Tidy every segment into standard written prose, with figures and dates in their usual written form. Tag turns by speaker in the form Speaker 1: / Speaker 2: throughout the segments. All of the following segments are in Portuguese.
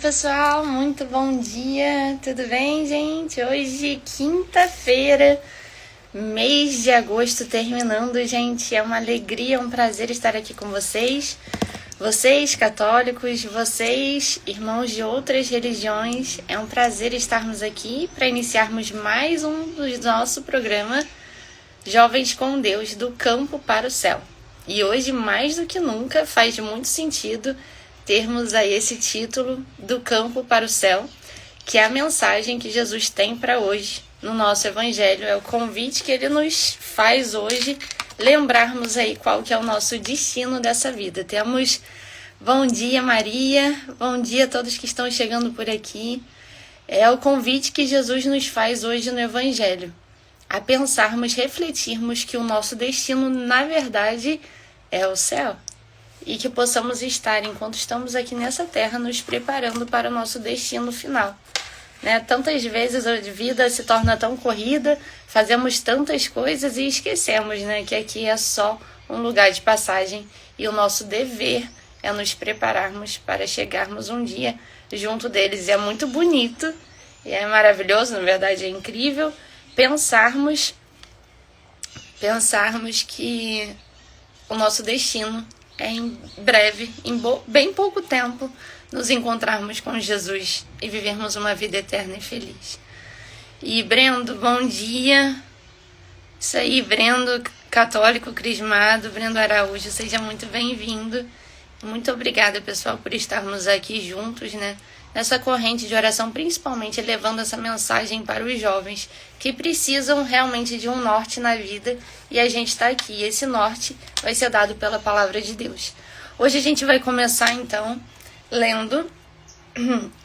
Speaker 1: Pessoal, muito bom dia, tudo bem, gente? Hoje, quinta-feira, mês de agosto terminando, gente. É uma alegria, um prazer estar aqui com vocês. Vocês, católicos, vocês, irmãos de outras religiões, é um prazer estarmos aqui para iniciarmos mais um do nosso programa Jovens com Deus, do campo para o céu. E hoje, mais do que nunca, faz muito sentido termos aí esse título do campo para o céu, que é a mensagem que Jesus tem para hoje no nosso evangelho, é o convite que ele nos faz hoje, lembrarmos aí qual que é o nosso destino dessa vida. Temos bom dia, Maria, bom dia a todos que estão chegando por aqui. É o convite que Jesus nos faz hoje no evangelho, a pensarmos, refletirmos que o nosso destino, na verdade, é o céu. E que possamos estar, enquanto estamos aqui nessa terra, nos preparando para o nosso destino final. Né? Tantas vezes a vida se torna tão corrida, fazemos tantas coisas e esquecemos, né, que aqui é só um lugar de passagem e o nosso dever é nos prepararmos para chegarmos um dia junto deles. E é muito bonito, e é maravilhoso, na verdade é incrível, pensarmos que o nosso destino é em breve, em bem pouco tempo, nos encontrarmos com Jesus e vivermos uma vida eterna e feliz. E Brendo, bom dia. Isso aí, Brendo, católico crismado, Brendo Araújo, seja muito bem-vindo. Muito obrigada, pessoal, por estarmos aqui juntos, né? Nessa corrente de oração, principalmente levando essa mensagem para os jovens que precisam realmente de um norte na vida, e a gente está aqui. E esse norte vai ser dado pela palavra de Deus. Hoje a gente vai começar, então, lendo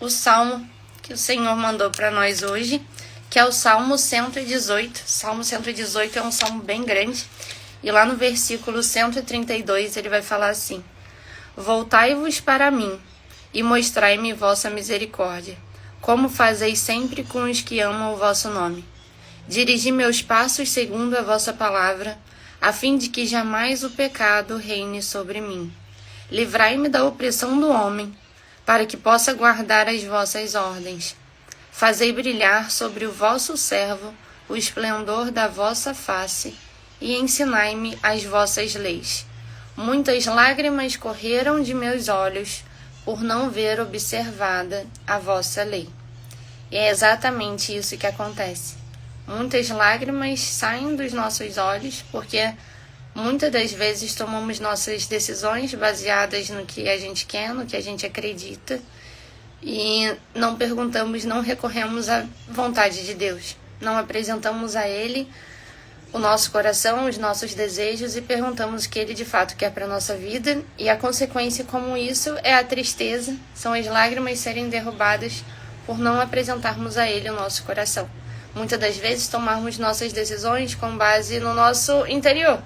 Speaker 1: o salmo que o Senhor mandou para nós hoje, que é o Salmo 118. Salmo 118 é um salmo bem grande, e lá no versículo 132 ele vai falar assim: Voltai-vos para mim, e mostrai-me vossa misericórdia, como fazeis sempre com os que amam o vosso nome. Dirigi meus passos segundo a vossa palavra, a fim de que jamais o pecado reine sobre mim. Livrai-me da opressão do homem, para que possa guardar as vossas ordens. Fazei brilhar sobre o vosso servo o esplendor da vossa face, e ensinai-me as vossas leis. Muitas lágrimas correram de meus olhos, por não ver observada a vossa lei. E é exatamente isso que acontece. Muitas lágrimas saem dos nossos olhos, porque muitas das vezes tomamos nossas decisões baseadas no que a gente quer, no que a gente acredita, e não perguntamos, não recorremos à vontade de Deus. Não apresentamos a Ele o nosso coração, os nossos desejos, e perguntamos o que Ele de fato quer para a nossa vida, e a consequência como isso é a tristeza, são as lágrimas serem derrubadas por não apresentarmos a Ele o nosso coração. Muitas das vezes tomarmos nossas decisões com base no nosso interior,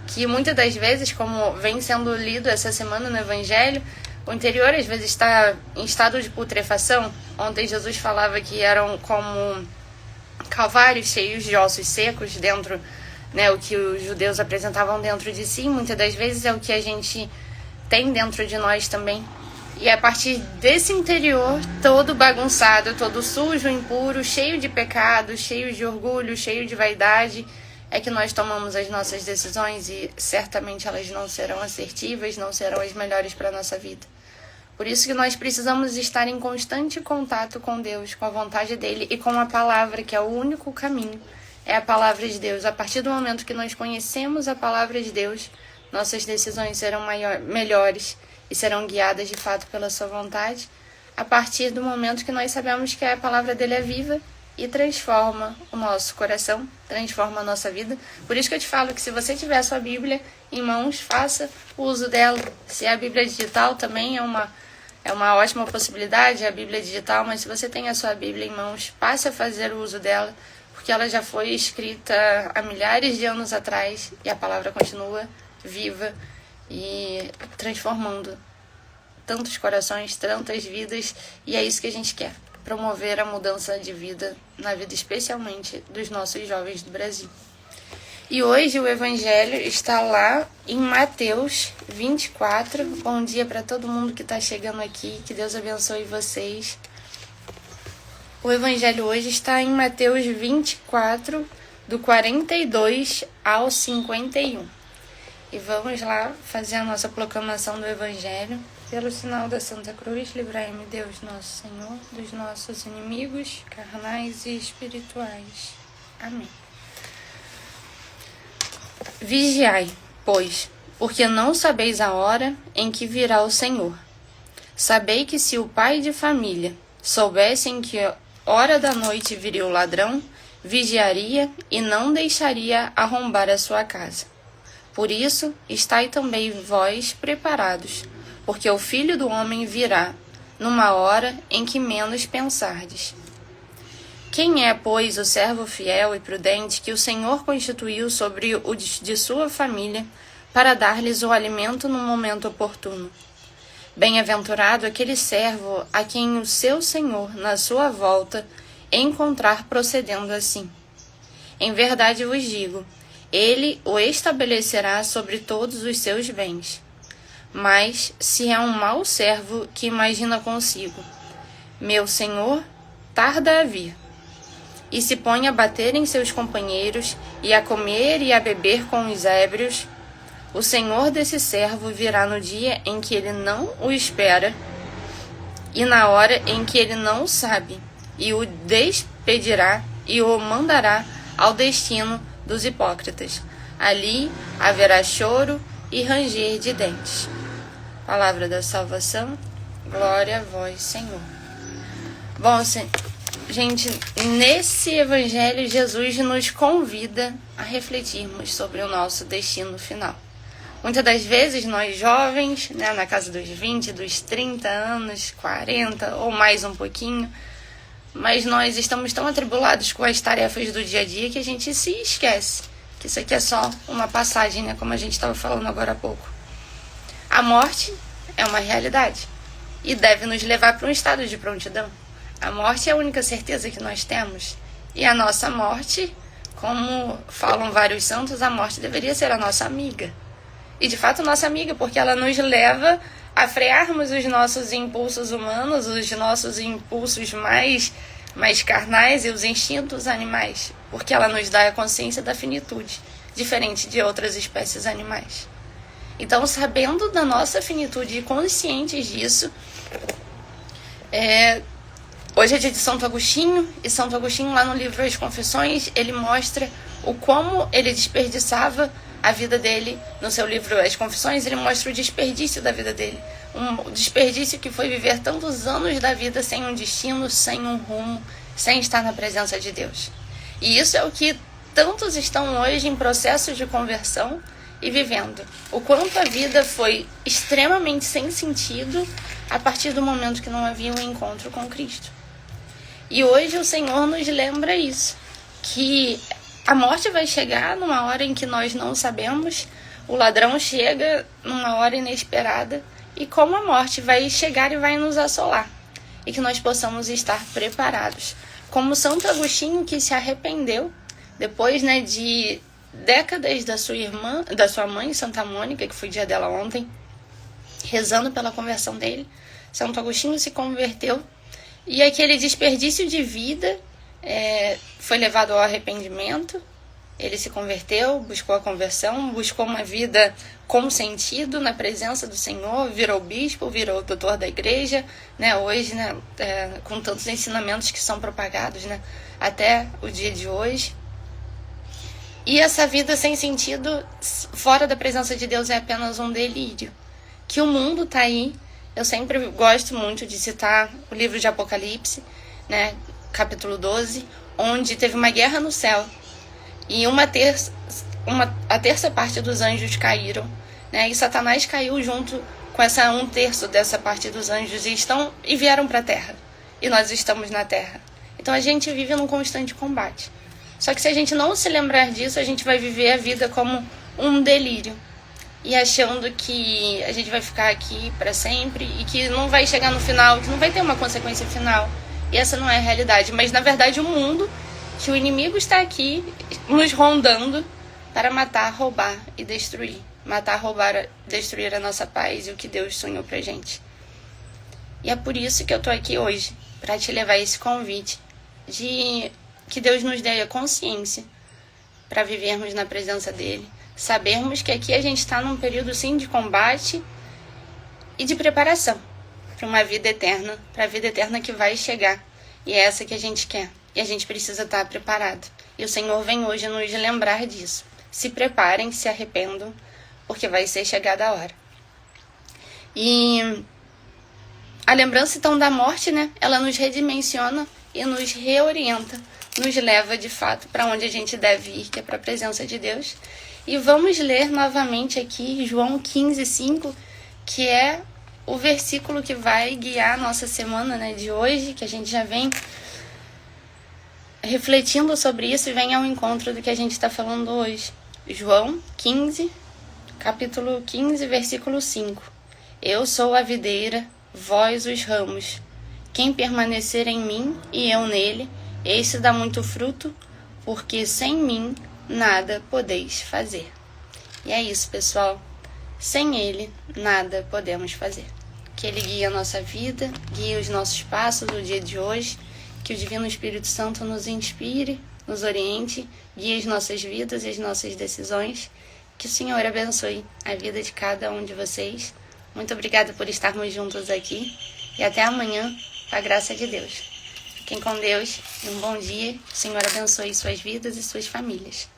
Speaker 1: que muitas das vezes, como vem sendo lido essa semana no Evangelho, o interior às vezes está em estado de putrefação. Ontem Jesus falava que eram como calvários cheios de ossos secos dentro, né, o que os judeus apresentavam dentro de si, muitas das vezes é o que a gente tem dentro de nós também. E a partir desse interior todo bagunçado, todo sujo, impuro, cheio de pecado, cheio de orgulho, cheio de vaidade, é que nós tomamos as nossas decisões, e certamente elas não serão assertivas, não serão as melhores para a nossa vida. Por isso que nós precisamos estar em constante contato com Deus, com a vontade dEle e com a palavra, que é o único caminho, é a palavra de Deus. A partir do momento que nós conhecemos a palavra de Deus, nossas decisões serão melhores e serão guiadas de fato pela sua vontade, a partir do momento que nós sabemos que a palavra dEle é viva e transforma o nosso coração, transforma a nossa vida. Por isso que eu te falo que se você tiver a sua Bíblia em mãos, faça o uso dela. Se a Bíblia digital também é uma ótima possibilidade, a Bíblia digital, mas se você tem a sua Bíblia em mãos, passe a fazer o uso dela, porque ela já foi escrita há milhares de anos atrás e a palavra continua viva e transformando tantos corações, tantas vidas, e é isso que a gente quer, promover a mudança de vida na vida especialmente dos nossos jovens do Brasil. E hoje o Evangelho está lá em Mateus 24. Bom dia para todo mundo que está chegando aqui. Que Deus abençoe vocês. O Evangelho hoje está em Mateus 24, do 42 ao 51. E vamos lá fazer a nossa proclamação do Evangelho. Pelo sinal da Santa Cruz, livrai-me, Deus nosso Senhor, dos nossos inimigos, carnais e espirituais. Amém. Vigiai, pois, porque não sabeis a hora em que virá o Senhor. Sabei que se o pai de família soubesse em que hora da noite viria o ladrão, vigiaria e não deixaria arrombar a sua casa. Por isso, estai também vós preparados, porque o Filho do Homem virá numa hora em que menos pensardes. Quem é, pois, o servo fiel e prudente que o Senhor constituiu sobre o de sua família para dar-lhes o alimento no momento oportuno? Bem-aventurado aquele servo a quem o seu Senhor, na sua volta, encontrar procedendo assim. Em verdade vos digo, ele o estabelecerá sobre todos os seus bens. Mas, se é um mau servo que imagina consigo, meu Senhor tarda a vir, e se põe a bater em seus companheiros, e a comer e a beber com os ébrios, o Senhor desse servo virá no dia em que ele não o espera, e na hora em que ele não sabe, e o despedirá e o mandará ao destino dos hipócritas. Ali haverá choro e ranger de dentes. Palavra da salvação, glória a vós, Senhor. Bom, gente, nesse Evangelho, Jesus nos convida a refletirmos sobre o nosso destino final. Muitas das vezes, nós jovens, né, na casa dos 20, dos 30 anos, 40 ou mais um pouquinho, mas nós estamos tão atribulados com as tarefas do dia a dia que a gente se esquece que isso aqui é só uma passagem, né, como a gente estava falando agora há pouco. A morte é uma realidade e deve nos levar para um estado de prontidão. A morte é a única certeza que nós temos. E a nossa morte, como falam vários santos, a morte deveria ser a nossa amiga. E de fato nossa amiga, porque ela nos leva a frearmos os nossos impulsos humanos, os nossos impulsos mais carnais e os instintos animais. Porque ela nos dá a consciência da finitude, diferente de outras espécies animais. Então, sabendo da nossa finitude e conscientes disso, hoje é dia de Santo Agostinho, e Santo Agostinho, lá no livro As Confissões, ele mostra o como ele desperdiçava a vida dele. No seu livro As Confissões, ele mostra o desperdício da vida dele. Um desperdício que foi viver tantos anos da vida sem um destino, sem um rumo, sem estar na presença de Deus. E isso é o que tantos estão hoje em processo de conversão e vivendo. O quanto a vida foi extremamente sem sentido a partir do momento que não havia um encontro com Cristo. E hoje o Senhor nos lembra isso, que a morte vai chegar numa hora em que nós não sabemos, o ladrão chega numa hora inesperada, e como a morte vai chegar e vai nos assolar, e que nós possamos estar preparados. Como Santo Agostinho, que se arrependeu, depois, de décadas da sua mãe, Santa Mônica, que foi dia dela ontem, rezando pela conversão dele, Santo Agostinho se converteu, e aquele desperdício de vida foi levado ao arrependimento. Ele se converteu, buscou a conversão, buscou uma vida com sentido na presença do Senhor, virou bispo, virou doutor da igreja, hoje, com tantos ensinamentos que são propagados, até o dia de hoje. E essa vida sem sentido, fora da presença de Deus, é apenas um delírio. Que o mundo está aí. Eu sempre gosto muito de citar o livro de Apocalipse, capítulo 12, onde teve uma guerra no céu. E a terça parte dos anjos caíram. E Satanás caiu junto com essa 1/3 dessa parte dos anjos e vieram para a terra. E nós estamos na terra. Então a gente vive num constante combate. Só que se a gente não se lembrar disso, a gente vai viver a vida como um delírio. E achando que a gente vai ficar aqui para sempre e que não vai chegar no final, que não vai ter uma consequência final. E essa não é a realidade. Mas, na verdade, o mundo, que o inimigo está aqui nos rondando, para matar, roubar e destruir. Matar, roubar, destruir a nossa paz e o que Deus sonhou pra gente. E é por isso que eu tô aqui hoje, para te levar esse convite de que Deus nos dê a consciência para vivermos na presença dele, sabermos que aqui a gente está num período sim de combate e de preparação para uma vida eterna, para a vida eterna que vai chegar, e é essa que a gente quer, e a gente precisa estar preparado. E o Senhor vem hoje nos lembrar disso. Se preparem, se arrependam, porque vai ser chegada a hora. E a lembrança então da morte, né? Ela nos redimensiona e nos reorienta, nos leva de fato para onde a gente deve ir, que é para a presença de Deus. E vamos ler novamente aqui João 15:5, que é o versículo que vai guiar a nossa semana, né, de hoje, que a gente já vem refletindo sobre isso e vem ao encontro do que a gente está falando hoje. João 15, capítulo 15, versículo 5. Eu sou a videira, vós os ramos. Quem permanecer em mim e eu nele, esse dá muito fruto, porque sem mim nada podeis fazer. E é isso, pessoal. Sem ele, nada podemos fazer. Que ele guie a nossa vida, guie os nossos passos do dia de hoje, que o Divino Espírito Santo nos inspire, nos oriente, guie as nossas vidas e as nossas decisões. Que o Senhor abençoe a vida de cada um de vocês. Muito obrigada por estarmos juntos aqui e até amanhã, com a graça de Deus. Fiquem com Deus e um bom dia. O Senhor abençoe suas vidas e suas famílias.